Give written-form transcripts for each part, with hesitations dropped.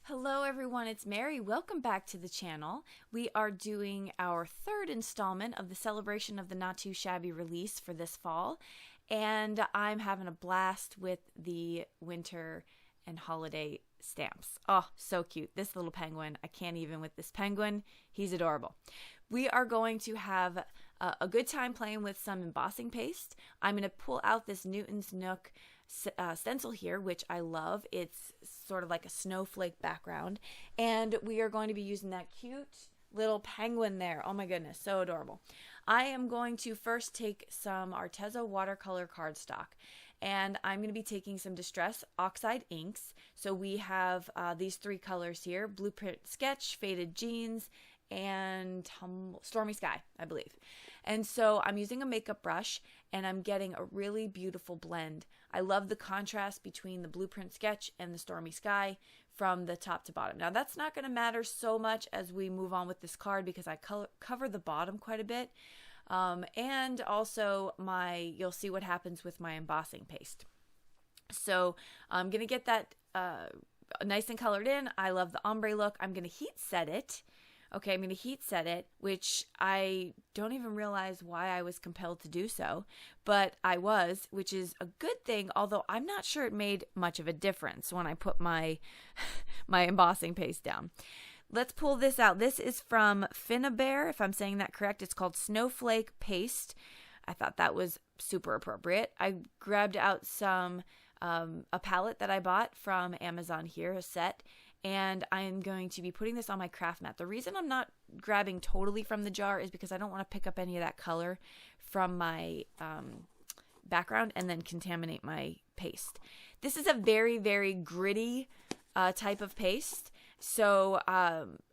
Hello everyone, it's Mary. Welcome back to the channel. We are doing our third installment of the celebration of the Not2Shabby release for this fall, and I'm having a blast with the winter and holiday stamps. Oh, so cute. This little penguin. I can't even with this penguin. He's adorable. We are going to have a good time playing with some embossing paste. I'm going to pull out this Newton's Nook stencil here, which I love. It's sort of like a snowflake background, and we are going to be using that cute little penguin there. Oh my goodness, so adorable. I am going to first take some Arteza watercolor cardstock, and I'm going to be taking some Distress Oxide inks. So we have these three colors here: Blueprint Sketch, Faded Jeans, and Stormy Sky, I believe. And so I'm using a makeup brush, and I'm getting a really beautiful blend. I love the contrast between the Blueprint Sketch and the Stormy Sky from the top to bottom. Now that's not going to matter so much as we move on with this card, because I cover the bottom quite a bit. And also you'll see what happens with my embossing paste. So I'm going to get that nice and colored in. I love the ombre look. I'm going to heat set it. Okay, I'm going to heat set it, which I don't even realize why I was compelled to do so, but I was, which is a good thing, although I'm not sure it made much of a difference when I put my embossing paste down. Let's pull this out. This is from Finnabair, if I'm saying that correct. It's called Snowflake Paste. I thought that was super appropriate. I grabbed out some a palette that I bought from Amazon here, a set, and I'm going to be putting this on my craft mat. The reason I'm not grabbing totally from the jar is because I don't want to pick up any of that color from my background and then contaminate my paste. This is a very, very gritty type of paste. So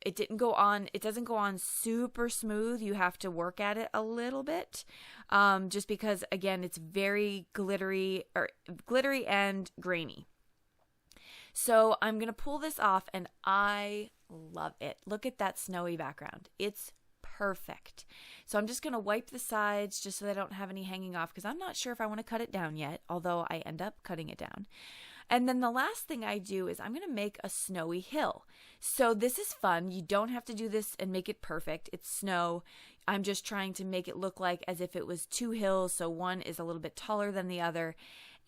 it doesn't go on super smooth. You have to work at it a little bit, just because, again, it's very glittery and grainy. So I'm going to pull this off, and I love it. Look at that snowy background. It's perfect. So I'm just going to wipe the sides just so I don't have any hanging off, because I'm not sure if I want to cut it down yet, although I end up cutting it down. And then the last thing I do is I'm going to make a snowy hill. So this is fun. You don't have to do this and make it perfect. It's snow. I'm just trying to make it look like as if it was two hills. So one is a little bit taller than the other.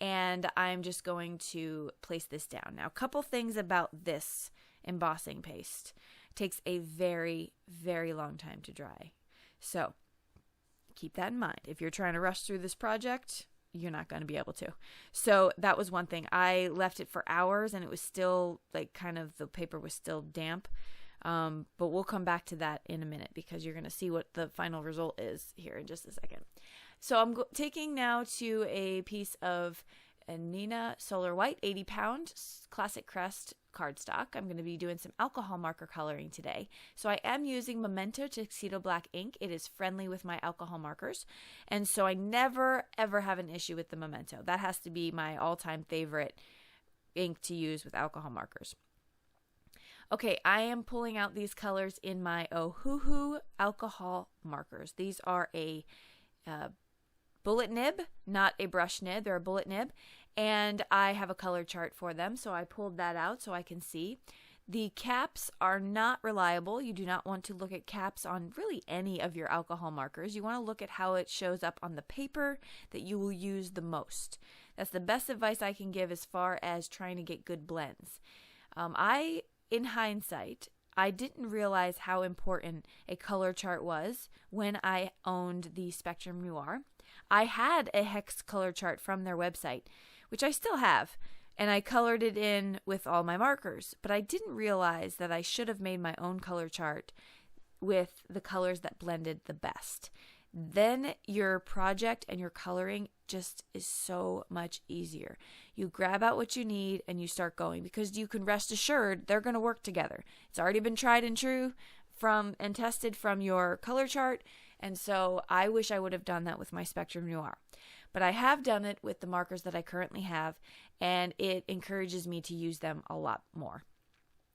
And I'm just going to place this down. Now, a couple things about this embossing paste. It takes a very, very long time to dry. So keep that in mind. If you're trying to rush through this project, you're not going to be able to. So that was one thing. I left it for hours, and it was still the paper was still damp. But we'll come back to that in a minute, because you're going to see what the final result is here in just a second. So I'm taking now to a piece of Nina Solar White 80-pound Classic Crest cardstock. I'm going to be doing some alcohol marker coloring today. So I am using Memento Tuxedo Black ink. It is friendly with my alcohol markers. And so I never, ever have an issue with the Memento. That has to be my all-time favorite ink to use with alcohol markers. Okay, I am pulling out these colors in my Ohuhu alcohol markers. These are a bullet nib, not a brush nib. They're a bullet nib, and I have a color chart for them, so I pulled that out so I can see. The caps are not reliable. You do not want to look at caps on really any of your alcohol markers. You want to look at how it shows up on the paper that you will use the most. That's the best advice I can give as far as trying to get good blends. In hindsight, I didn't realize how important a color chart was when I owned the Spectrum Noir. I had a hex color chart from their website, which I still have, and I colored it in with all my markers, but I didn't realize that I should have made my own color chart with the colors that blended the best. Then your project and your coloring just is so much easier. You grab out what you need and you start going, because you can rest assured they're going to work together. It's already been tried and true and tested from your color chart, and so I wish I would have done that with my Spectrum Noir. But I have done it with the markers that I currently have, and it encourages me to use them a lot more.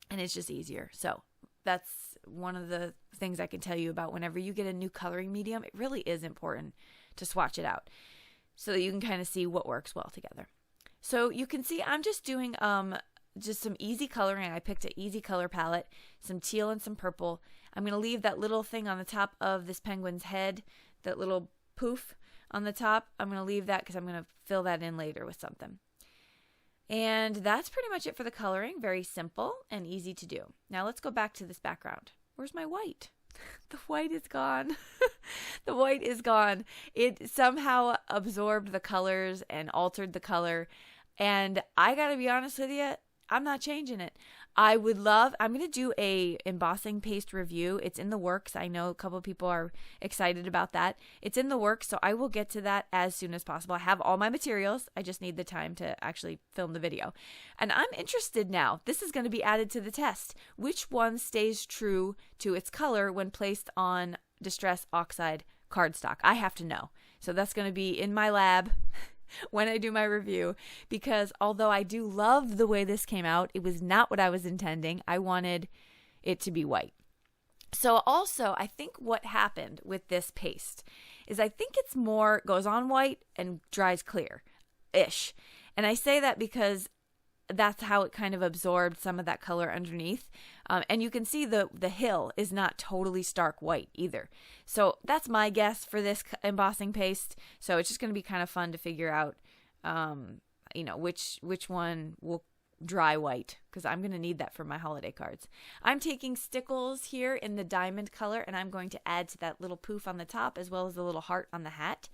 And it's just easier. So that's one of the things I can tell you about whenever you get a new coloring medium. It really is important to swatch it out so that you can kind of see what works well together. So you can see I'm just doing just some easy coloring. I picked an easy color palette, some teal and some purple. I'm going to leave that little thing on the top of this penguin's head, that little poof on the top. I'm going to leave that because I'm going to fill that in later with something. And that's pretty much it for the coloring. Very simple and easy to do. Now let's go back to this background. Where's my white? The white is gone. The white is gone. It somehow absorbed the colors and altered the color. And I gotta be honest with you, I'm not changing it. I'm going to do a embossing paste review. It's in the works. I know a couple of people are excited about that. It's in the works, so I will get to that as soon as possible. I have all my materials. I just need the time to actually film the video. And I'm interested now. This is going to be added to the test. Which one stays true to its color when placed on Distress Oxide cardstock? I have to know. So that's going to be in my lab when I do my review, because although I do love the way this came out, it was not what I was intending. I wanted it to be white. So also, I think what happened with this paste is I think it's more goes on white and dries clear-ish. And I say that because that's how it kind of absorbed some of that color underneath. And you can see the hill is not totally stark white either. So that's my guess for this embossing paste. So it's just going to be kind of fun to figure out, which one will dry white, because I'm going to need that for my holiday cards. I'm taking stickles here in the diamond color, and I'm going to add to that little poof on the top as well as the little heart on the hat.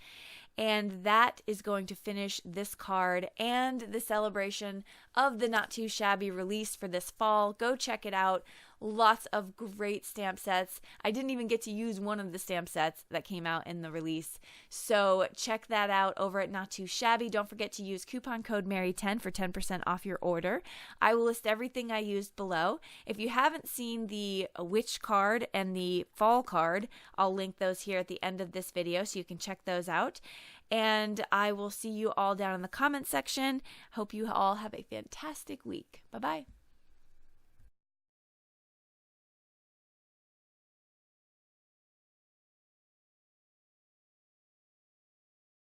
And that is going to finish this card and the celebration of the Not Too Shabby release for this fall. Go check it out. Lots of great stamp sets. I didn't even get to use one of the stamp sets that came out in the release. So check that out over at Not Too Shabby. Don't forget to use coupon code Mary10 for 10% off your order. I will list everything I used below. If you haven't seen the witch card and the fall card, I'll link those here at the end of this video so you can check those out. And I will see you all down in the comment section. Hope you all have a fantastic week. Bye-bye.